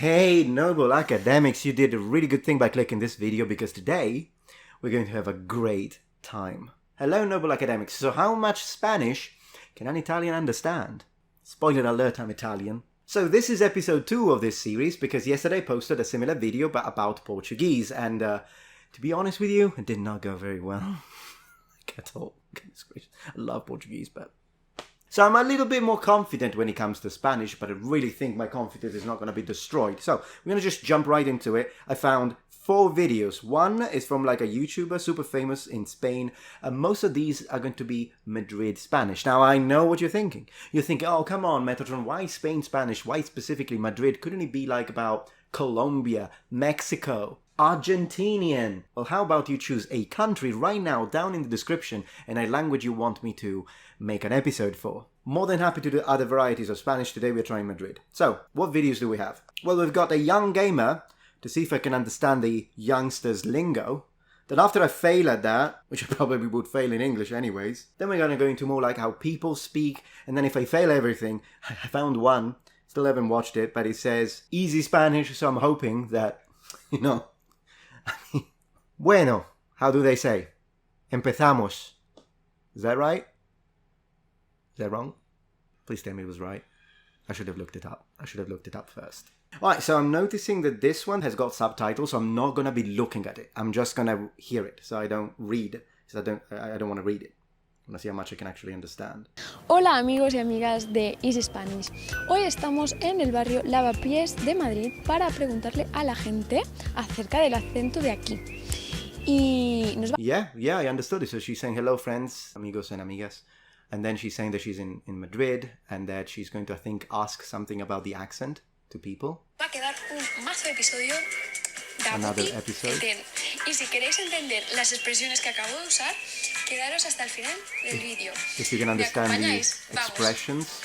Hey, noble academics, you did a really good thing by clicking this video because today we're going to have a great time. Hello, noble academics. So how much Spanish can an Italian understand? Spoiler alert, I'm Italian. So this is episode 2 of this series because yesterday I posted a similar video but about Portuguese and to be honest with you, it did not go very well at all. Goodness gracious. I love Portuguese, but... So I'm a little bit more confident when it comes to Spanish, but I really think my confidence is not going to be destroyed. So we're going to just jump right into it. I found 4 videos. One is from like a YouTuber, super famous in Spain. Most of these are going to be Madrid Spanish. Now I know what you're thinking. You're thinking, oh come on Metatron, why Spain Spanish? Why specifically Madrid? Couldn't it be like about Colombia, Mexico, Argentinian? Well, how about you choose a country right now down in the description and a language you want me to make an episode for. More than happy to do other varieties of Spanish. Today we're trying Madrid. So, what videos do we have? Well, we've got a young gamer to see if I can understand the youngsters' lingo. Then after I fail at that, which I probably would fail in English anyways, then we're going to go into more like how people speak. And then if I fail everything, I found one, still haven't watched it, but it says easy Spanish, so I'm hoping that, you know, bueno, how do they say? Empezamos. Is that right? Is that wrong? Please tell me it was right. I should have looked it up. I should have looked it up first. Alright, so I'm noticing that this one has got subtitles, so I'm not going to be looking at it. I'm just going to hear it, so I don't read. So I don't want to read it. I want to see how much I can actually understand. Hola amigos y amigas de Easy Spanish. Hoy estamos en el barrio Lavapiés de Madrid para preguntarle a la gente acerca del acento de aquí. Y nos va... Yeah, I understood it. So she's saying hello friends, amigos and amigas. And then she's saying that she's in Madrid and that she's going to, I think, ask something about the accent to people. Va a quedar un mazo episodio de Another episode. Y si queréis entender las expresiones que acabo de usar, quedaros hasta el final del vídeo. If you can understand the expressions,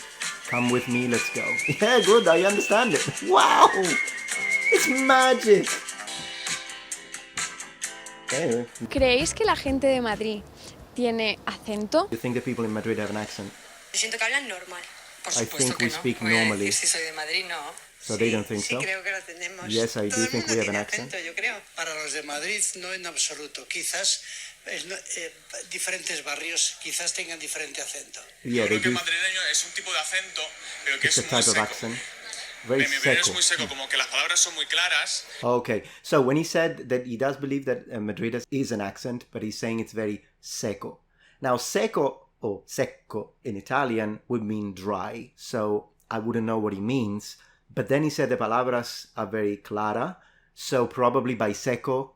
come with me, let's go. Yeah, good, I understand it. Wow! It's magic! Anyway. ¿Creéis que la gente de Madrid tiene acento? You think the people in Madrid have an accent? Yo siento que hablan normal. Por supuesto que no. Speak normally. Si soy de Madrid, no. So they don't think so? Sí, creo que lo tenemos. Yes, I do think we have an accent. Yo creo. Para los de Madrid no en absoluto. Quizás diferentes barrios quizás tengan diferente acento. Yeah, they Creo que do. madrileño es un tipo de acento, pero que It's a es muy type of seco. accent. Very En mi opinión es seco. muy seco, como que las palabras son muy claras. Okay, so when he said that he does believe that Madrid is an accent, but he's saying it's very seco. Now, seco or secco in Italian would mean dry, so I wouldn't know what he means. But then he said the palabras are very clara, so probably by seco,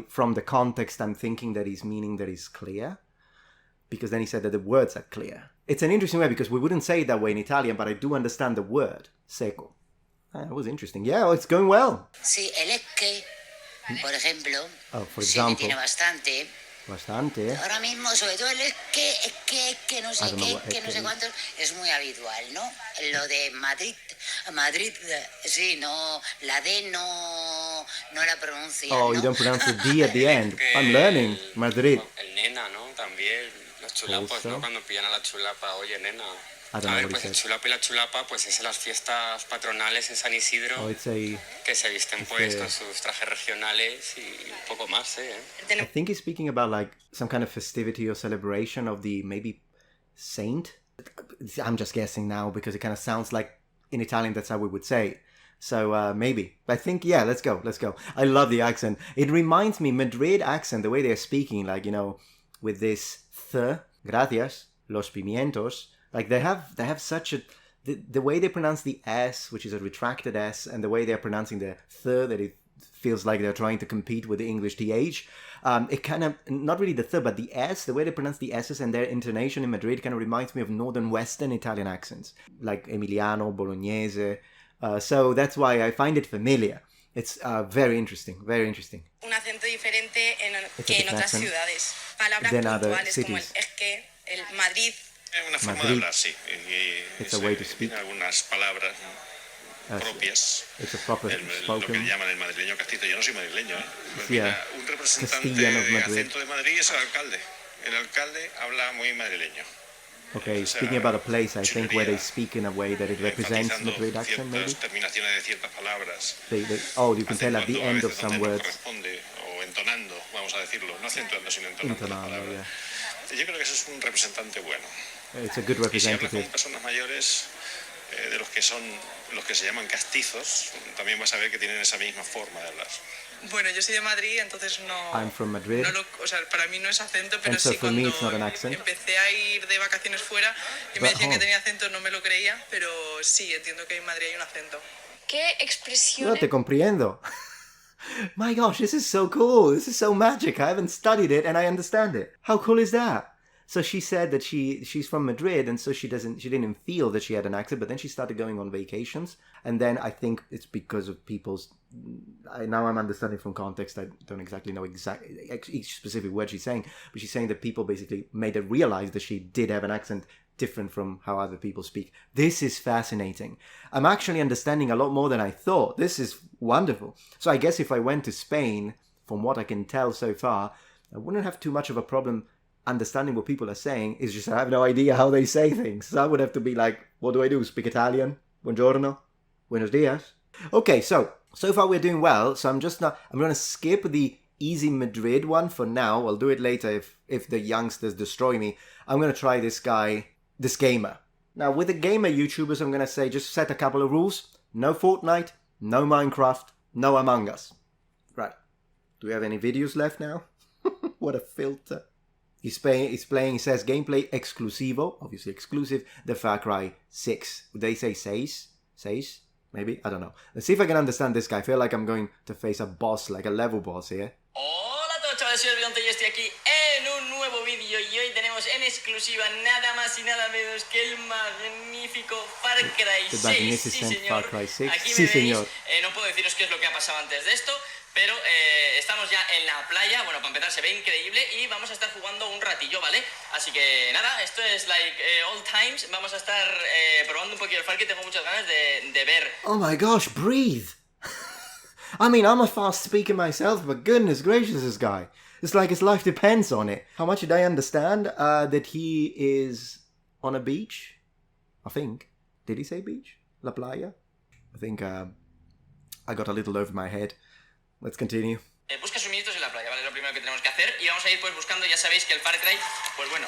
from the context, I'm thinking that he's meaning that it's clear, because then he said that the words are clear. It's an interesting way because we wouldn't say it that way in Italian, but I do understand the word seco. That was interesting. Yeah, well, it's going well. Sí, el es que, por ejemplo, Oh, for sí me example, tiene bastante. bastante. Ahora mismo, sobre todo el es que no sé I don't know qué, what que es no que sé is. cuántos, es muy habitual, ¿no? Lo de Madrid, sí, no, la D no la pronuncia, Oh, ¿no? you don't pronounce the D at the end. I'm learning. Madrid. El nena, ¿no? También, las chulapas, Also. ¿no? Cuando pillan a la chulapa, oye, nena. I don't A know ver, what pues he el said. chulapa y la chulapa, pues es en las fiestas patronales en San Isidro, Oh, it's a... que se visten pues con sus trajes regionales y un poco más, ¿eh? I think he's speaking about like some kind of festivity or celebration of the maybe saint. I'm just guessing now because it kind of sounds like in Italian that's how we would say it. So maybe. But I think, yeah, let's go. I love the accent. It reminds me, Madrid accent, the way they're speaking, like, you know, with this th, gracias, los pimientos. Like they have such a... The way they pronounce the S, which is a retracted S, and the way they're pronouncing the th, that it feels like they're trying to compete with the English TH. It kind of, not really the th, but the S, the way they pronounce the S's and their intonation in Madrid kind of reminds me of northern western Italian accents, like Emiliano, Bolognese. So that's why I find it familiar. It's very interesting, very interesting. Un acento diferente It's a que en different otras accent ciudades. Palabras than other puntuales como el cities. es que, el Madrid. Es una forma Madrid. de hablar, sí. Y It's a way to speak. tiene algunas palabras propias. It's a proper Lo que spoken. llaman el madrileño castizo. Yo no soy madrileño, ¿eh? Pues Yeah. mira, un representante Castilian of de Madrid. acento de Madrid es el alcalde. El alcalde habla muy madrileño. Okay, O sea, speaking about a place, I think where they chulería, speak in a way that it represents enfatizando Madrid accent, maybe? ciertas terminaciones de ciertas palabras, Oh, you can tell at the acentuando a end of veces some donde no words. corresponde, o entonando, vamos a decirlo, no acentuando, sino entonando las Intonando, palabras. yeah. Yo creo que eso es un representante bueno. It's a good Y si hablas representative. con personas mayores, de los que son los que se llaman castizos, también vas a ver que tienen esa misma forma de hablar. Bueno, yo soy de Madrid, entonces no... I'm from Madrid. o sea, para mí no es acento, pero And so sí for me cuando it's not an accent. empecé a ir de vacaciones fuera y me But decían que home. tenía acento, no me lo creía, pero sí, entiendo que en Madrid hay un acento. ¿Qué No expresiones te comprendo. My gosh, this is so cool. This is so magic. I haven't studied it and I understand it. How cool is that? So she said that she's from Madrid and so she didn't feel that she had an accent, but then she started going on vacations. And then I think it's because of now I'm understanding from context. I don't exactly know each specific word she's saying, but she's saying that people basically made her realize that she did have an accent different from how other people speak. This is fascinating. I'm actually understanding a lot more than I thought. This is wonderful. So I guess if I went to Spain, from what I can tell so far, I wouldn't have too much of a problem understanding what people are saying. It's just I have no idea how they say things. So I would have to be like, what do I do? Speak Italian? Buongiorno? Buenos dias? Okay, so far we're doing well. So I'm going to skip the easy Madrid one for now. I'll do it later if the youngsters destroy me. I'm going to try this gamer. Now, with the gamer YouTubers, I'm going to say just set a couple of rules. No Fortnite, no Minecraft, no Among Us. Right. Do we have any videos left now? What a filter. He's playing, he says, gameplay exclusivo, obviously exclusive, the Far Cry 6. Would they say 6? 6? Maybe? I don't know. Let's see if I can understand this guy. I feel like I'm going to face a boss, like a level boss here. Hola a todos, chavales, soy Bionte y estoy aquí en un nuevo vídeo y hoy tenemos en exclusiva nada más y nada menos que el magnífico Far Cry 6. Sí, señor. Far Cry 6. Aquí Sí, me veis. señor. No puedo deciros qué es lo que ha pasado antes de esto, pero estamos ya en la playa. Bueno, para empezar se ve increíble y vamos a estar jugando un ratillo, ¿vale? Así que nada, esto es like old times. Vamos a estar probando un poquito el Far Cry. Tengo muchas ganas de ver. Oh my gosh, breathe! I mean, I'm a fast speaker myself, but goodness gracious, this guy. It's like his life depends on it. How much did I understand that he is on a beach? I think. Did he say beach? La playa? I think I got a little over my head. Let's continue. Busca suministros en la playa, ¿vale? Es lo primero que tenemos que hacer. Y vamos a ir pues buscando, ya sabéis que el Far Cry, pues bueno,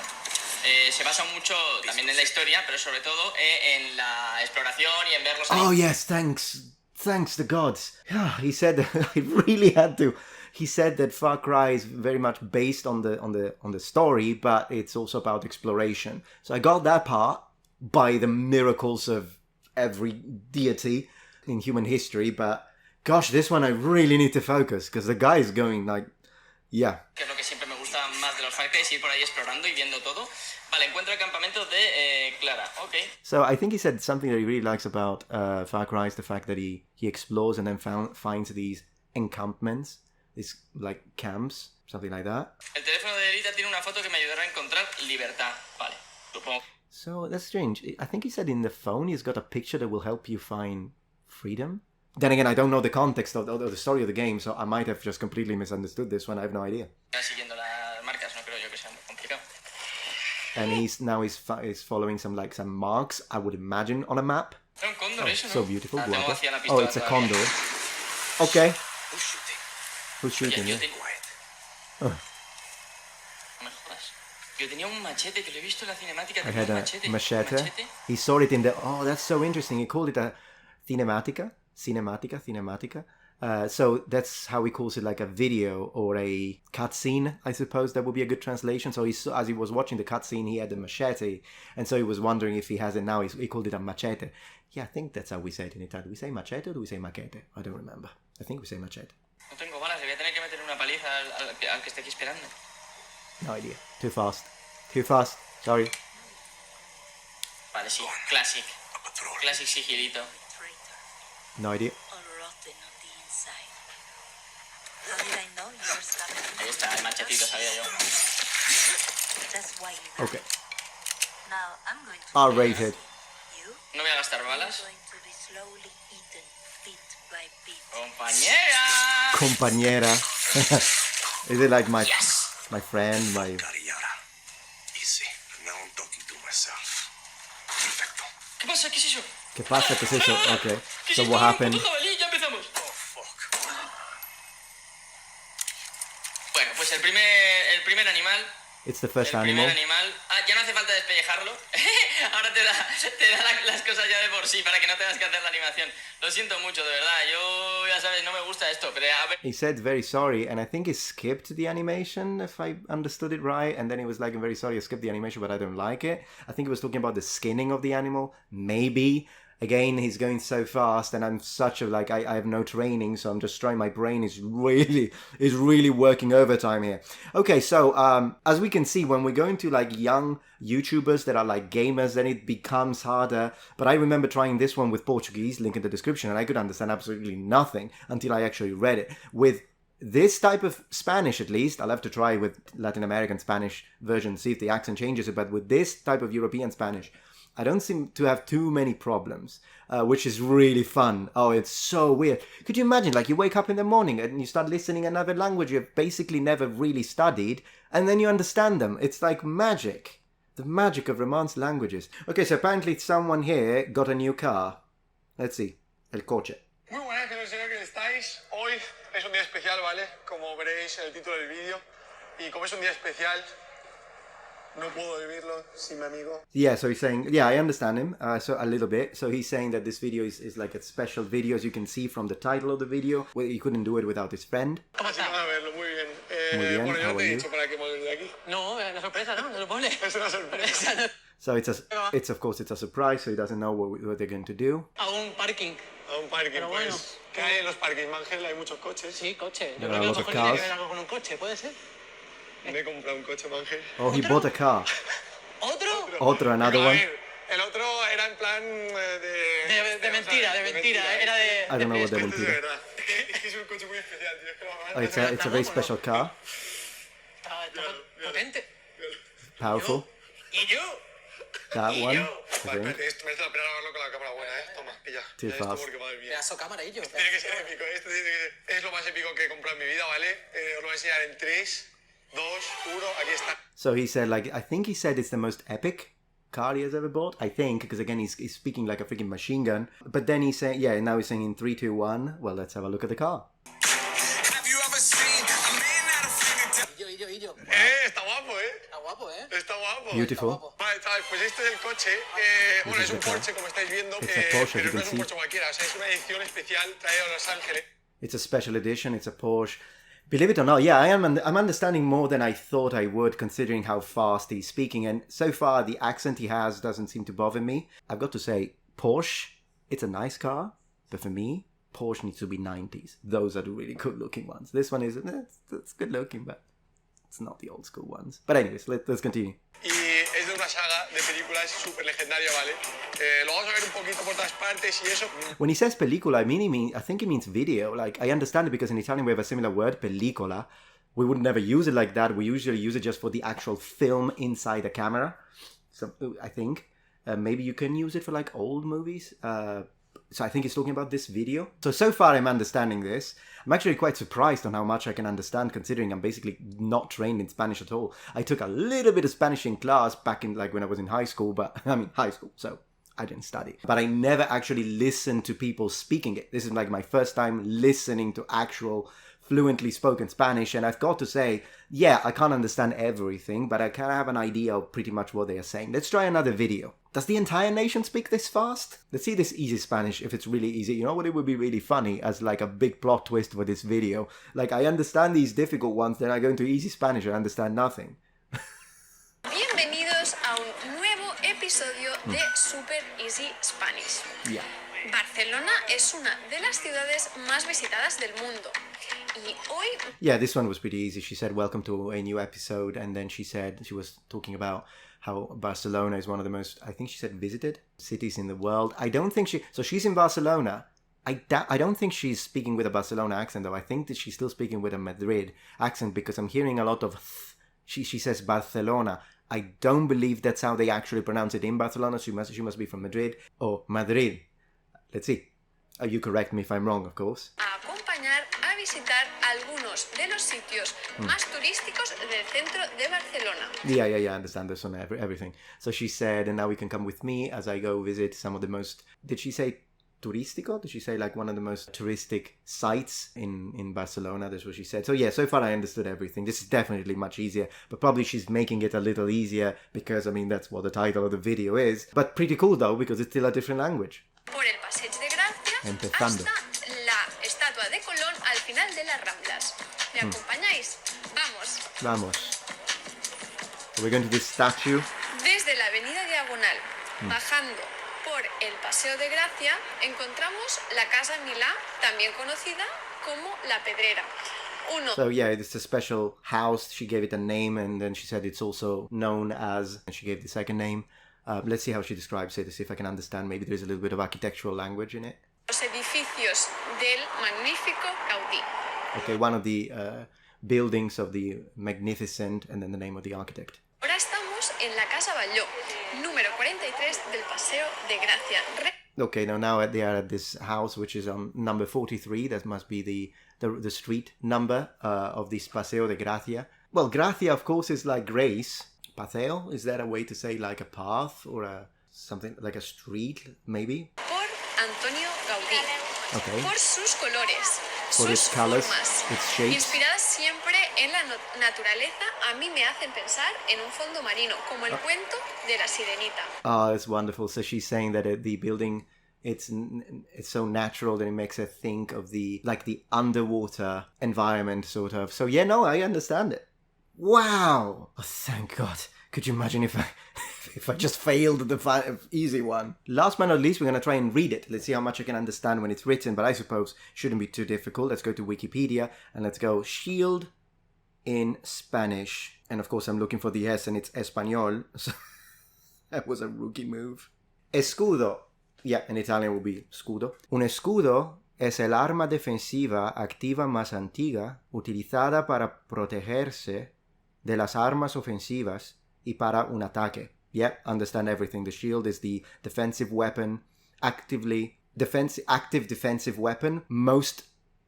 se basa mucho también en la historia, pero sobre todo en la exploración y en ver los Oh yes, thanks the gods. Yeah, he said I really had to. He said that Far Cry is very much based on the story, but it's also about exploration. So I got that part by the miracles of every deity in human history, but gosh, this one I really need to focus because the guy is going like, yeah. Que es lo que siempre me gusta más de los Far Cry, es ir por ahí explorando y viendo todo. Vale, encuentro el campamento de Clara, ok. So I think he said something that he really likes about Far Cry is the fact that he explores and then finds these encampments, these like camps, something like that. El teléfono de Elita tiene una foto que me ayudará a encontrar libertad. Vale, supongo. So that's strange. I think he said in the phone he's got a picture that will help you find freedom. Then again, I don't know the context of the story of the game, so I might have just completely misunderstood this one. I have no idea. Siguiendo las marcas, no creo yo que sea muy complicado. And he's following some marks, I would imagine, on a map. Es un cóndor, eso, ¿no? So beautiful. Tengo Guapo. hacia la Oh, pistola it's a todavía. condor. Okay. Who's Oye, shooting? yo Yeah. No me jodas. Yo tenía un machete que lo he visto en la cinemática. I Tenía had un a machete. machete. Un machete. He saw it in the... Oh, that's so interesting. He called it a cinematica. So that's how he calls it, like a video or a cutscene, I suppose that would be a good translation. So as he was watching the cutscene, he had a machete. And so he was wondering if he has it now. He called it a machete. Yeah, I think that's how we say it in Italian. Do we say machete or do we say machete? I don't remember. I think we say machete. No tengo balas, le voy a tener que meter una paliza al que esté aquí esperando. No idea. Too fast. Sorry. Vale, sí. Classic. Classic sigilito. No idea. Ahí está, el machetito, sabía yo. Okay. R-rated. No voy a gastar balas. ¡Compañera! Compañera. Is it like my friend, my... Easy. Now I'm talking to myself. ¿Qué pasa? ¿Qué es eso? Okay. So what happened? Ya empezamos. Bueno, pues el primer animal. It's the first El animal. primer animal. Ya no hace falta despellejarlo. Ahora te da las cosas ya de por sí para que no tengas que hacer la animación. Lo siento mucho, de verdad. Yo, ya sabes, no me gusta esto, pero a ver. He said very sorry, and I think he skipped the animation, if I understood it right. And then he was like, I'm very sorry, I skipped the animation, but I don't like it. I think he was talking about the skinning of the animal. Maybe. Again, he's going so fast, and I'm such a, like, I have no training, so I'm just trying, my brain is really working overtime here. Okay, so, as we can see, when we're going to, like, young YouTubers that are, like, gamers, then it becomes harder. But I remember trying this one with Portuguese, link in the description, and I could understand absolutely nothing until I actually read it. With this type of Spanish, at least, I'll have to try with Latin American Spanish version, see if the accent changes it, but with this type of European Spanish, I don't seem to have too many problems, which is really fun. Oh, it's so weird. Could you imagine, like, you wake up in the morning and you start listening another language you've basically never really studied, and then you understand them. It's like magic. The magic of Romance languages. Okay, so apparently someone here got a new car. Let's see. El coche. Muy buenas, que no sé qué estáis. Hoy es un día especial, ¿vale? Como veréis en el título del vídeo. Y como es un día especial, no puedo vivirlo sin mi amigo. Yeah, so he's saying, yeah, I understand him, so a little bit. So he's saying that this video is like a special video, as you can see from the title of the video. Well, he couldn't do it without his friend. Así que a verlo, muy bien. Muy bien, Bueno, yo how no te are he you? dicho para qué mover de aquí. No, la sorpresa, ¿no? Se supone. Es una sorpresa. So it's of course, it's a surprise, so he doesn't know what they're going to do. A un parking. A un parking, Pero pues. bueno. ¿Qué hay en los parkings, Ángel? Hay muchos coches. Sí, coche. Yo There are creo que a lo lots of mejor tiene que cars. ver algo con un coche, ¿puede ser? Me he comprado un coche, Ángel. Oh, he bought a car. ¿Otro? Otro, another Pero, a one. ver, el otro era en plan De mentira, de mentira. Era de... I don't know what Este they es will de do. verdad. Es que es un coche muy especial, tío. Es que lo van a Oh, it's a very special car. Está potente. Powerful. ¿Y yo? That one. I Vale, think. espérate, esto merece la pena grabarlo con la cámara buena, ¿eh? Toma, pilla. Too Mira esto fast. porque, madre mía. Pedazo cámara, y yo. Tiene que ser épico. Esto tiene que... es lo más épico que he comprado en mi vida, ¿vale? Os lo voy a enseñar en 3, 2, 1. Aquí está. So he said, like, I think he said it's the most epic car he has ever bought. I think, because again, he's speaking like a freaking machine gun. But then he's saying, yeah, now he's saying in 3, 2, 1. Well, let's have a look at the car. Have you ever seen a man out of fingertips? Y yo. Está guapo, ¿eh? Está guapo, ¿eh? Está guapo. Beautiful. Vale, chavales, pues este es el coche. Bueno, is es un the car. Porsche, como estáis viendo, It's a Porsche, pero you no can es un see. Porsche cualquiera. O sea, es una edición especial traída a Los Ángeles. It's a special edition. It's a Porsche. Believe it or not, yeah, I'm understanding more than I thought I would, considering how fast he's speaking. And so far, the accent he has doesn't seem to bother me. I've got to say, Porsche, it's a nice car. But for me, Porsche needs to be 90s. Those are the really good-looking ones. This one is, it's good-looking, but it's not the old-school ones. But anyways, let's continue. Y es de una saga de películas súper legendaria, ¿vale? Lo vamos a ver un poquito por todas partes y eso. When he says película, I think he means video. Like, I understand it because in Italian we have a similar word, pellicola. We would never use it like that. We usually use it just for the actual film inside the camera. So I think maybe you can use it for like old movies. So I think he's talking about this video. So far I'm understanding this. I'm actually quite surprised on how much I can understand, considering I'm basically not trained in Spanish at all. I took a little bit of Spanish in class back in, like, when I was in high school, but I mean high school, so I didn't study. But I never actually listened to people speaking it. This is like my first time listening to actual fluently spoken Spanish, and I've got to say, yeah, I can't understand everything, but I can have an idea of pretty much what they are saying. Let's try another video. Does the entire nation speak this fast? Let's see this easy Spanish, if it's really easy. You know what, it would be really funny as like a big plot twist for this video. Like, I understand these difficult ones, then I go into easy Spanish and understand nothing. Bienvenidos a un nuevo episodio de Super Easy Spanish. Yeah. Barcelona es una de las ciudades más visitadas del mundo. Y hoy... Yeah, this one was pretty easy. She said, welcome to a new episode. And then she said, she was talking about how Barcelona is one of the most, I think she said, visited cities in the world. I don't think so she's in Barcelona. I don't think she's speaking with a Barcelona accent, though. I think that she's still speaking with a Madrid accent, because I'm hearing a lot of she says Barcelona. I don't believe that's how they actually pronounce it in Barcelona. She must be from Madrid or Madrid. Let's see. You correct me if I'm wrong, of course. A acompañar a visitar algunos de los sitios más turísticos del centro de Barcelona. Yeah, I understand this on everything. So she said, and now we can come with me as I go visit some of the most, did she say turístico? Did she say like one of the most touristic sites in Barcelona? That's what she said. So yeah, so far I understood everything. This is definitely much easier, but probably she's making it a little easier because, I mean, that's what the title of the video is. But pretty cool though, because it's still a different language. Por el Passeig de Gracia Empezando. hasta la estatua de Colón al final de las Ramblas. ¿Me acompañáis? Vamos. Vamos. So we're going to this statue. Desde la avenida Diagonal, bajando por el Paseo de Gracia, encontramos la Casa Milà, también conocida como La Pedrera. So yeah, it's a special house. She gave it a name, and then she said it's also known as, and she gave the second name. Let's see how she describes it, to see if I can understand. Maybe there's a little bit of architectural language in it. Los edificios del magnífico Gaudí. Okay, one of the buildings of the magnificent, and then the name of the architect. Ahora estamos en la Casa Batlló, número 43 del Paseo de Gracia. Okay, now they are at this house, which is on number 43. That must be the street number of this Paseo de Gracia. Well, Gracia, of course, is like grace. Paseo, is that a way to say like a path or something like a street, maybe? Por Antonio Gaudí. Okay. Por sus colores, For sus its colors, formas, its shapes. inspiradas siempre en la naturaleza, a mí me hacen pensar en un fondo marino, como el cuento de la sirenita. Oh, that's wonderful. So she's saying that the building, it's so natural that it makes her think of the underwater environment, sort of. So yeah, no, I understand it. Wow! Oh, thank God. Could you imagine if I just failed the easy one? Last but not least, we're going to try and read it. Let's see how much I can understand when it's written, but I suppose it shouldn't be too difficult. Let's go to Wikipedia and let's go shield in Spanish. And of course, I'm looking for the S and it's español. So that was a rookie move. Escudo. Yeah, in Italian will be scudo. Un escudo es el arma defensiva activa más antigua utilizada para protegerse de las armas ofensivas y para un ataque. Yeah, understand everything. The shield is the defensive weapon, active defensive weapon, most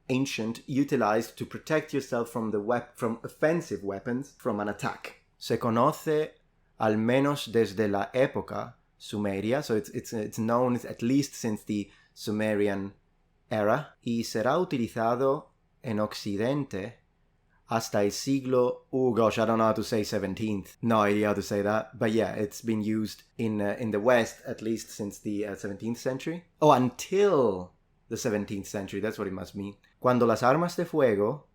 ancient, utilized to protect yourself from from offensive weapons from an attack. Se conoce al menos desde la época sumeria, so it's known at least since the Sumerian era, y será utilizado en Occidente hasta el siglo, oh gosh, I don't know how to say 17th. No idea how to say that. But yeah, it's been used in the West at least since the 17th century. Oh, until the 17th century. That's what it must mean. Cuando las armas de fuego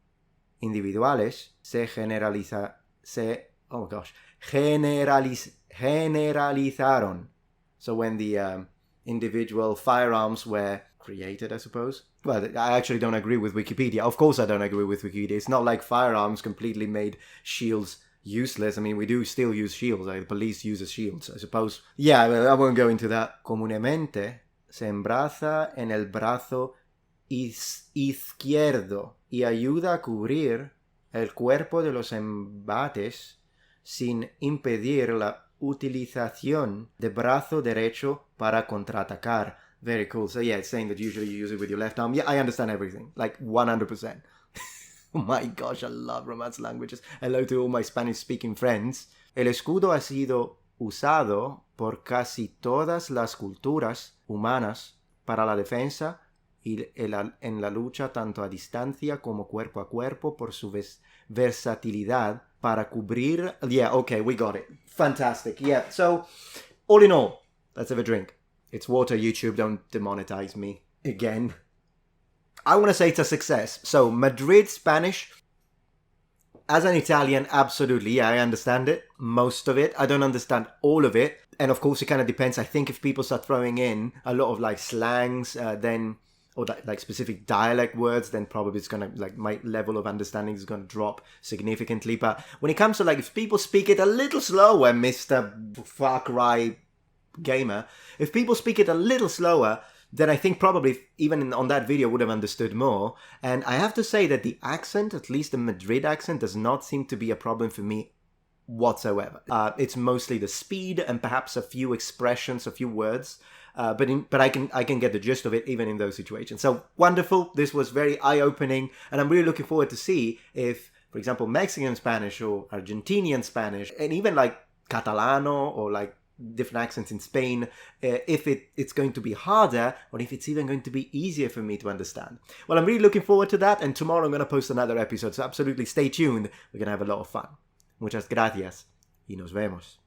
individuales generalizaron. So when the individual firearms were created, I suppose. Well, I actually don't agree with Wikipedia. Of course I don't agree with Wikipedia. It's not like firearms completely made shields useless. I mean, we do still use shields. Like the police uses shields, I suppose. Yeah, I won't go into that. Comúnmente se embraza en el brazo izquierdo y ayuda a cubrir el cuerpo de los embates sin impedir la utilización de brazo derecho para contraatacar. Very cool. So yeah, it's saying that usually you use it with your left arm. Yeah, I understand everything. Like 100%. Oh my gosh, I love Romance languages. Hello to all my Spanish-speaking friends. El escudo ha sido usado por casi todas las culturas humanas para la defensa y en la lucha tanto a distancia como cuerpo a cuerpo por su versatilidad para cubrir... Yeah, okay, we got it. Fantastic. Yeah, so all in all, let's have a drink. It's water, YouTube, don't demonetize me again. I want to say it's a success. So, Madrid Spanish, as an Italian, absolutely, yeah, I understand it. Most of it. I don't understand all of it. And of course, it kind of depends. I think if people start throwing in a lot of like slangs, then, or like specific dialect words, then probably it's going to, like, my level of understanding is going to drop significantly. But when it comes to, like, if people speak it a little slower, Mr. Far Cry gamer, if people speak it a little slower, then I think probably even on that video would have understood more. And I have to say that the accent, at least the Madrid accent, does not seem to be a problem for me whatsoever. It's mostly the speed and perhaps a few expressions, a few words but I can get the gist of it even in those situations. So wonderful. This was very eye-opening, and I'm really looking forward to see if, for example, Mexican Spanish or Argentinian Spanish, and even like Catalano or like different accents in Spain, if it's going to be harder or if it's even going to be easier for me to understand. Well, I'm really looking forward to that, and tomorrow I'm going to post another episode, so absolutely stay tuned. We're going to have a lot of fun. Muchas gracias y nos vemos.